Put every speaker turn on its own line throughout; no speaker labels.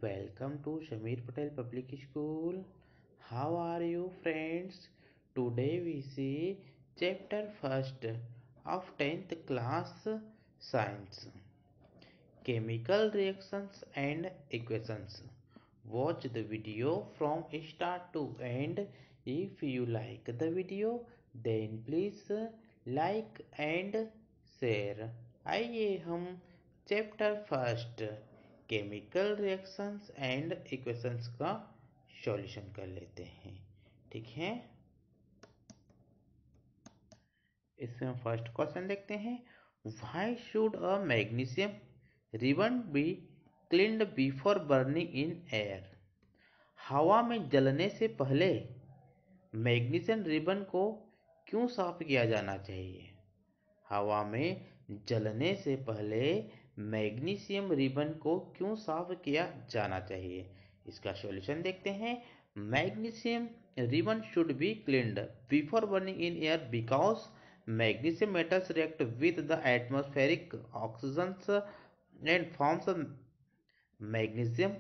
Welcome to Shamir Patel Public School. How are you friends? Today we see chapter first of 10th class science. Chemical reactions and equations. Watch the video from start to end. If you like the video, then please like and share. आइए हम chapter first chemical reactions and equations का solution कर लेते हैं। ठीक है, इसमें हम फर्स्ट क्वेश्चन देखते हैं। Why should a magnesium ribbon be cleaned before burning in air? हवा में जलने से पहले मैग्नीशियम रिबन को क्यों साफ किया जाना चाहिए? हवा में जलने से पहले मैग्नीशियम रिबन को क्यों साफ किया जाना चाहिए? इसका सॉल्यूशन देखते हैं। Magnesium ribbon should be cleaned before burning in air because magnesium metals react with the atmospheric oxygens and forms a magnesium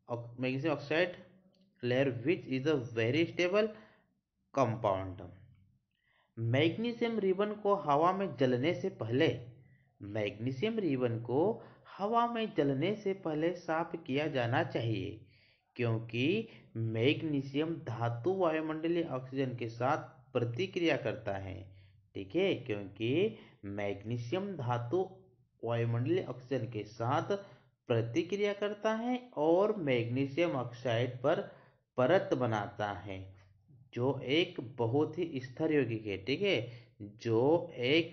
oxide layer, which is a very stable compound. Magnesium ribbon को हवा में जलने से पहले magnesium ribbon को हवा में जलने से पहले साफ किया जाना चाहिए, क्योंकि मैग्नीशियम धातु वायुमंडलीय ऑक्सीजन के साथ प्रतिक्रिया करता है। ठीक है, क्योंकि मैग्नीशियम धातु वायुमंडलीय ऑक्सीजन के साथ प्रतिक्रिया करता है और मैग्नीशियम ऑक्साइड पर परत बनाता है, जो एक बहुत ही स्थिर यौगिक है। ठीक है, जो एक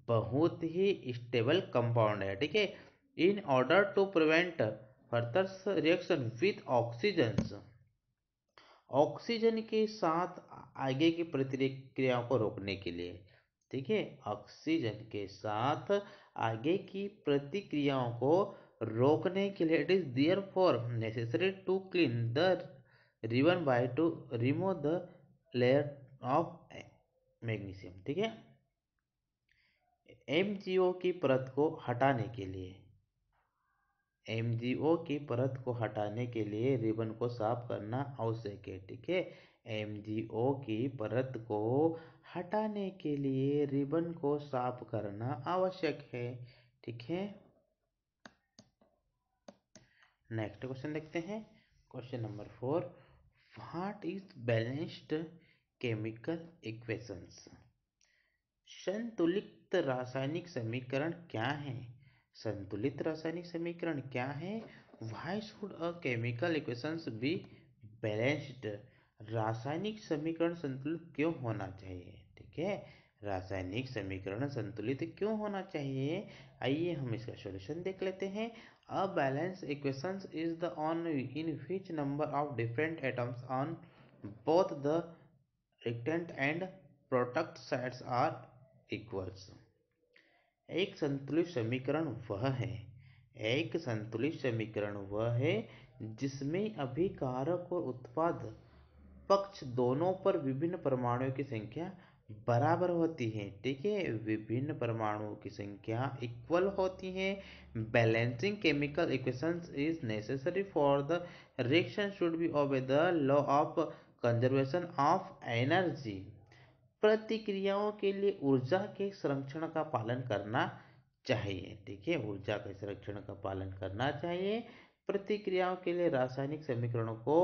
बहुत ही स्टेबल कंपाउंड है। ठीक है, in order to prevent further reaction with oxygen के साथ आगे की प्रतिक्रियाओं को रोकने के लिए। ठीक है, ऑक्सीजन के साथ आगे की प्रतिक्रियाओं को रोकने के लिए it is there for necessary to clean the ribbon by to remove the layer of magnesium. ठीक है, एमजीओ की परत को हटाने के लिए एमजीओ की परत को हटाने के लिए रिबन को साफ करना आवश्यक है। ठीक है, एमजीओ की परत को हटाने के लिए रिबन को साफ करना आवश्यक है। ठीक है, नेक्स्ट क्वेश्चन देखते हैं। Question number 4, what is balanced chemical equations? संतुलित रासायनिक समीकरण क्या है? संतुलित रासायनिक समीकरण क्या है? Why should a chemical equations be balanced? रासायनिक समीकरण संतुलित क्यों होना चाहिए? ठीक है, रासायनिक समीकरण संतुलित क्यों होना चाहिए? आइए हम इसका सॉल्यूशन देख लेते हैं। A balance equations is the one in which number of different atoms on both the reactant and product sides are equals. एक संतुलित समीकरण वह है एक संतुलित समीकरण वह है जिसमें अभिकारक और उत्पाद पक्ष दोनों पर विभिन्न परमाणुओं की संख्या बराबर होती है। ठीक है, विभिन्न परमाणुओं की संख्या इक्वल होती है। Balancing chemical equations is necessary for the reaction should be obey the law of conservation of energy. प्रतिक्रियाओं के लिए ऊर्जा के संरक्षण का पालन करना चाहिए। ठीक है, ऊर्जा के संरक्षण का पालन करना चाहिए। प्रतिक्रियाओं के लिए रासायनिक समीकरणों को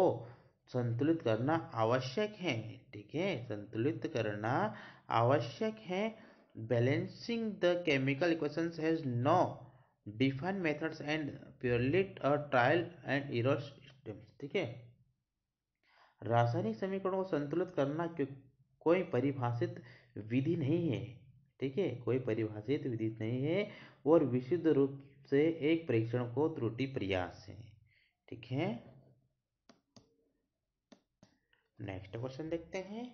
संतुलित करना आवश्यक है। ठीक है, संतुलित करना आवश्यक है। Balancing the chemical equations has no defined methods and purely a trial and error system. ठीक है, रासायनिक समीकरणों को संतुलित करना कोई परिभाषित विधि नहीं है। ठीक है, कोई परिभाषित विधि नहीं है और विशुद्ध रूप से एक परीक्षण को त्रुटि प्रयास है। ठीक है, नेक्स्ट क्वेश्चन देखते हैं।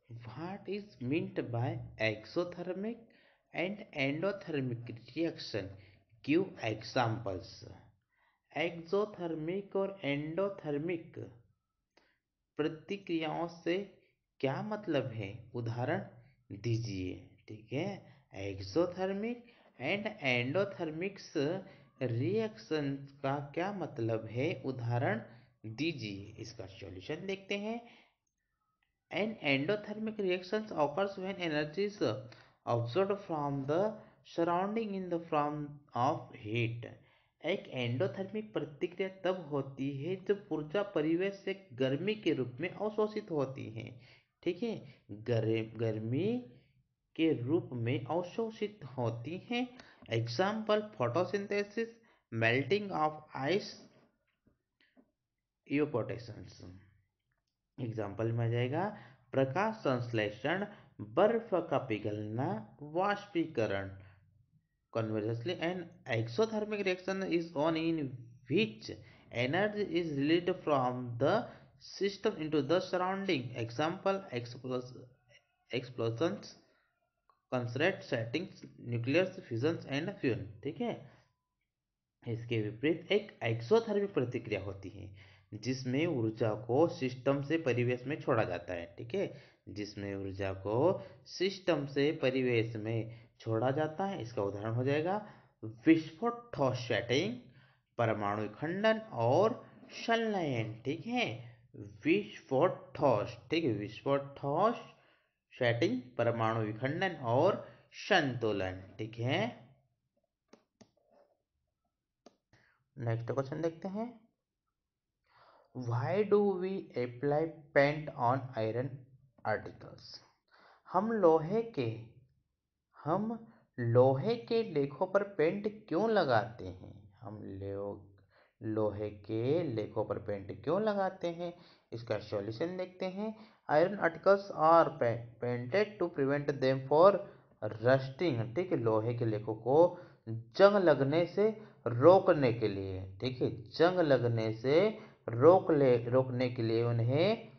What is meant by exothermic and endothermic reaction? Give examples. Exothermic और एंडोथर्मिक प्रतिक्रियाओं से क्या मतलब है? उदाहरण दीजिए। ठीक है, एक्सोथर्मिक एंड एंडोथर्मिक्स रिएक्शन का क्या मतलब है, उदाहरण दीजिए। इसका सॉल्यूशन देखते हैं। An endothermic reaction occurs when energy is absorbed from the surrounding in the form of heat. एक एंडोथर्मिक प्रतिक्रिया तब होती है जब ऊर्जा परिवेश से गर्मी के रूप में अवशोषित होती है। ठीक है, गर्मी के रूप में अवशोषित होती है। Example photosynthesis, melting of ice, evaporation. Example में आ जाएगा प्रकाश संश्लेषण, बर्फ का पिघलना, वाष्पीकरण। Conversely, an exothermic reaction is one in which energy is released from the system into the surrounding. Example explosions, concentrate settings, nuclear fissions and fusion। ठीक है, इसके विपरीत एक एक्सोथर्मिक प्रतिक्रिया होती है जिसमें ऊर्जा को सिस्टम से परिवेश में छोड़ा जाता है। ठीक है, जिसमें ऊर्जा को सिस्टम से परिवेश में छोड़ा जाता है। इसका उदाहरण हो जाएगा विस्फोट, ठोस सेटिंग, परमाणु खंडन और संलयन। ठीक है, विस्फोट ठोस, ठीक है, विस्फोट ठोस सेटिंग, परमाणु विखंडन और संतुलन। ठीक है, नेक्स्ट क्वेश्चन देखते हैं। Why do we apply paint on iron articles? हम लोहे के लेखों पर पेंट क्यों लगाते हैं? हम लोहे के लेखों पर पेंट क्यों लगाते हैं? इसका सॉल्यूशन देखते हैं। Iron articles are painted to prevent them for rusting. ठीक है, लोहे के लेखों को जंग लगने से रोकने के लिए, ठीक है, जंग लगने से रोकने के लिए उन्हें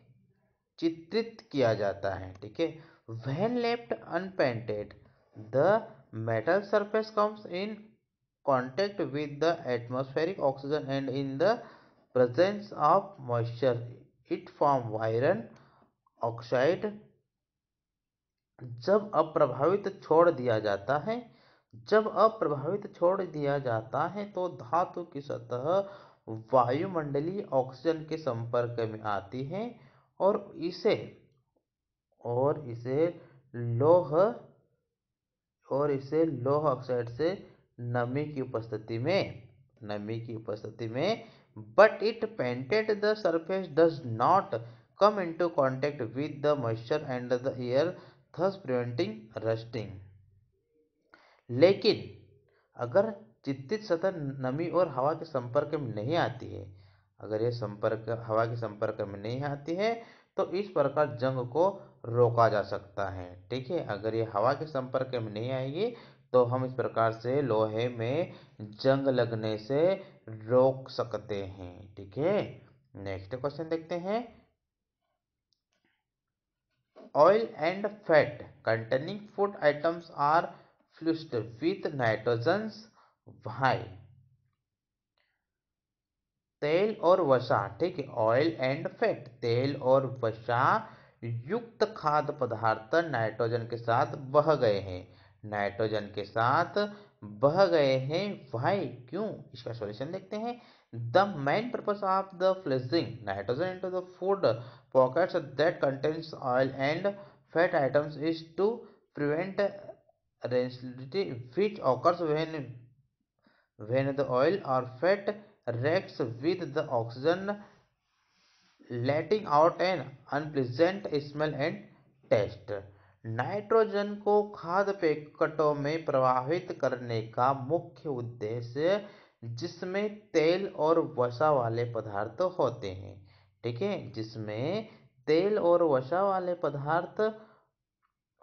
चित्रित किया जाता है। ठीक है, when left unpainted the metal surface comes in contact with the atmospheric oxygen and in the presence of moisture it form iron oxide। जब अप्रभावित छोड़ दिया जाता है तो धातु की सतह वायुमंडलीय ऑक्सीजन के संपर्क में आती है और इसे लौह ऑक्साइड से नमी की उपस्थिति में but it painted the surface does not come into contact with the moisture and the air, thus preventing rusting। लेकिन अगर चित्रित सतह नमी और हवा के संपर्क में नहीं आती है, अगर यह हवा के संपर्क में नहीं आती है तो इस प्रकार जंग को रोका जा सकता है। ठीक है, अगर ये हवा के संपर्क में नहीं आएगी तो हम इस प्रकार से लोहे में जंग लगने से रोक सकते हैं। ठीक है, नेक्स्ट क्वेश्चन देखते हैं। Oil and fat containing food items are fused with nitrogen. Why? तेल और वसा, ठीक है, ऑयल एंड फैट, तेल और वसा युक्त खाद्य पदार्थ नाइट्रोजन के साथ बह गए हैं। व्हाई? क्यों? इसका सॉल्यूशन देखते हैं। The main purpose of the flushing nitrogen into the food pockets that contains oil and fat items is to prevent rancidity which occurs when the oil or fat reacts with the oxygen, letting out an unpleasant smell and taste। Nitrogen को खाद्य पैकेटों में प्रवाहित करने का मुख्य उद्देश्य जिसमें तेल और वसा वाले पदार्थ होते हैं। ठीक है, जिसमें तेल और वसा वाले पदार्थ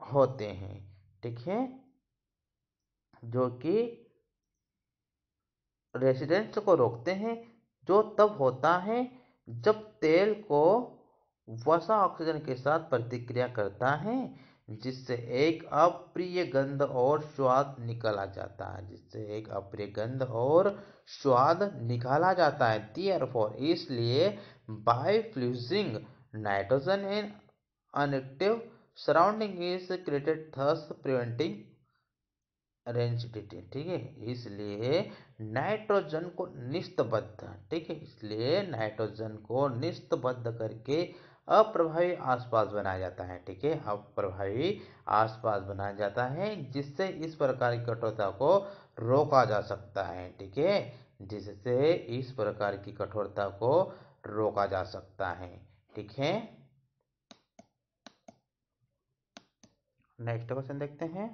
होते हैं। ठीक है, जो कि रेसिडेंट्स को रोकते हैं, जो तब होता है जब तेल को वसा ऑक्सीजन के साथ प्रतिक्रिया करता है जिससे एक अप्रिय गंध और स्वाद निकाला जाता है Therefore, इसलिए by fusing nitrogen in unactive surrounding is created, thus preventing rancidity, ठीक है। इसलिए नाइट्रोजन को निस्तबद्ध, ठीक है, इसलिए नाइट्रोजन को निस्तबद्ध करके अप्रभावी आसपास बनाया जाता है, ठीक है, अप्रभावी आसपास बनाया जाता है, जिससे इस प्रकार की कठोरता को रोका जा सकता है, ठीक है, जिससे इस प्रकार की कठोरता को रोका जा सकता है, ठीक है। नेक्स्ट क्वेश्चन देखते हैं।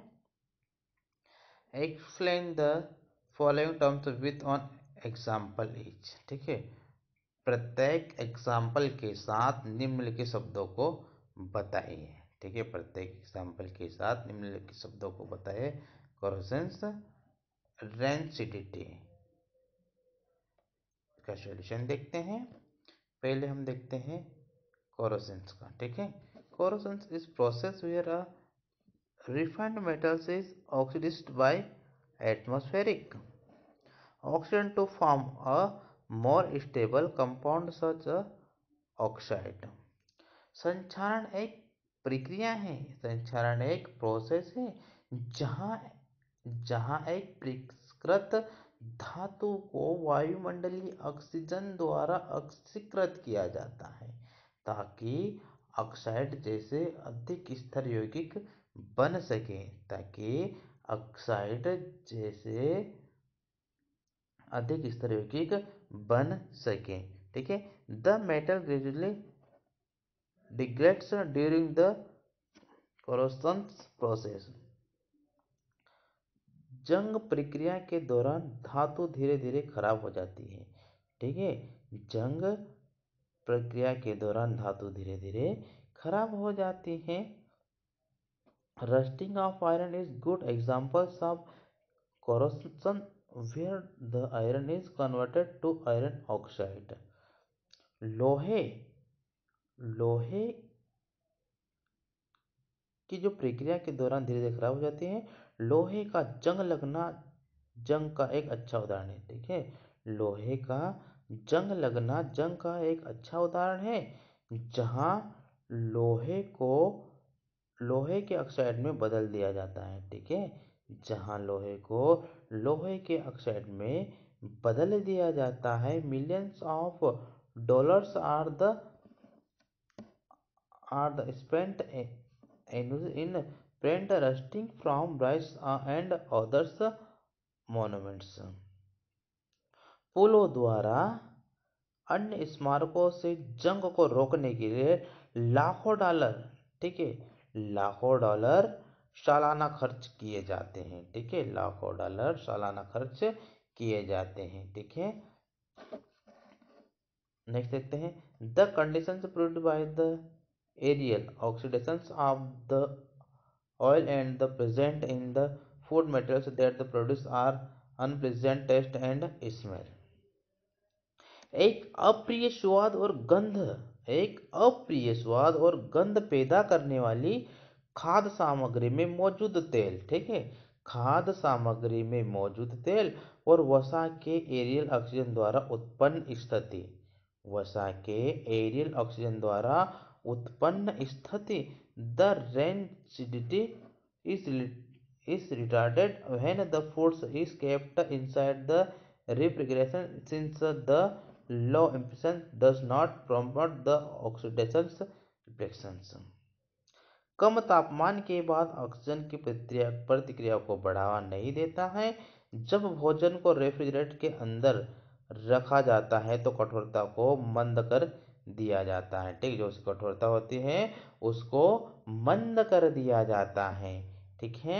Explain the following terms with on example etch, ठीक है, प्रत्येक एग्जाम्पल के साथ निम्नलिखित शब्दों को बताइए, ठीक है, प्रत्येक एग्जाम्पल के साथ निम्नलिखित शब्दों को बताइए। कोरोसेंस रेंसिडिटी का सॉल्यूशन देखते हैं। पहले हम देखते हैं कोरोसेंस का, ठीक है। Corrosion is process where a refined metals is oxidized by atmospheric oxygen to form a more stable compound such as oxide. संक्षारण एक प्रक्रिया है, संक्षारण एक प्रोसेस है जहां जहां एक परिष्कृत धातु को वायुमंडलीय ऑक्सीजन द्वारा ऑक्सीकृत किया जाता है ताकि ऑक्साइड जैसे अधिक स्तर यौगिक बन सके, ताकि ऑक्साइड जैसे अधिक स्तर यौगिक बन सके, ठीक है। The metal gradually degrades during the corrosion process. जंग प्रक्रिया के दौरान धातु धीरे धीरे खराब हो जाती है, ठीक है, जंग प्रक्रिया के दौरान धातु धीरे धीरे खराब हो जाती है। Rusting of iron is good examples of corrosion where the iron is converted to iron oxide. लोहे लोहे की जो प्रक्रिया के दौरान धीरे धीरे खराब हो जाती है, लोहे का जंग लगना जंग का एक अच्छा उदाहरण है, ठीक है, लोहे का जंग लगना जंग का एक अच्छा उदाहरण है, जहां लोहे को लोहे के ऑक्साइड में बदल दिया जाता है, ठीक है, जहां लोहे को लोहे के ऑक्साइड में बदल दिया जाता है। Millions of dollars are the spent in prevent rusting from rice and others monuments. पुलों द्वारा अन्य स्मारकों से जंग को रोकने के लिए लाखों डॉलर, ठीक है, लाखों डॉलर सालाना खर्च किए जाते हैं, ठीक है, लाखों डॉलर सालाना खर्च किए जाते हैं, ठीक है। नेक्स्ट देखते हैं। The conditions proved by the aerial oxidations of the oil and the present in the food materials that the produce are unpleasant taste and smell. एक अप्रिय स्वाद और गंध एक अप्रिय स्वाद और गंध पैदा करने वाली खाद्य सामग्री में मौजूद तेल, ठीक है, खाद्य सामग्री में मौजूद तेल और वसा के एरियल ऑक्सीजन द्वारा उत्पन्न स्थिति, वसा के एरियल ऑक्सीजन द्वारा उत्पन्न स्थिति। The rancidity is retarded when the food is kept inside the refrigeration since the low impedance does not promote the oxidation reactions. कम तापमान के बाद ऑक्सीजन की प्रतिक्रिया को बढ़ावा नहीं देता है। जब भोजन को रेफ्रिजरेटर के अंदर रखा जाता है तो कठोरता को मंद कर दिया जाता है, ठीक, जो उसकी कठोरता होती है उसको मंद कर दिया जाता है, ठीक है।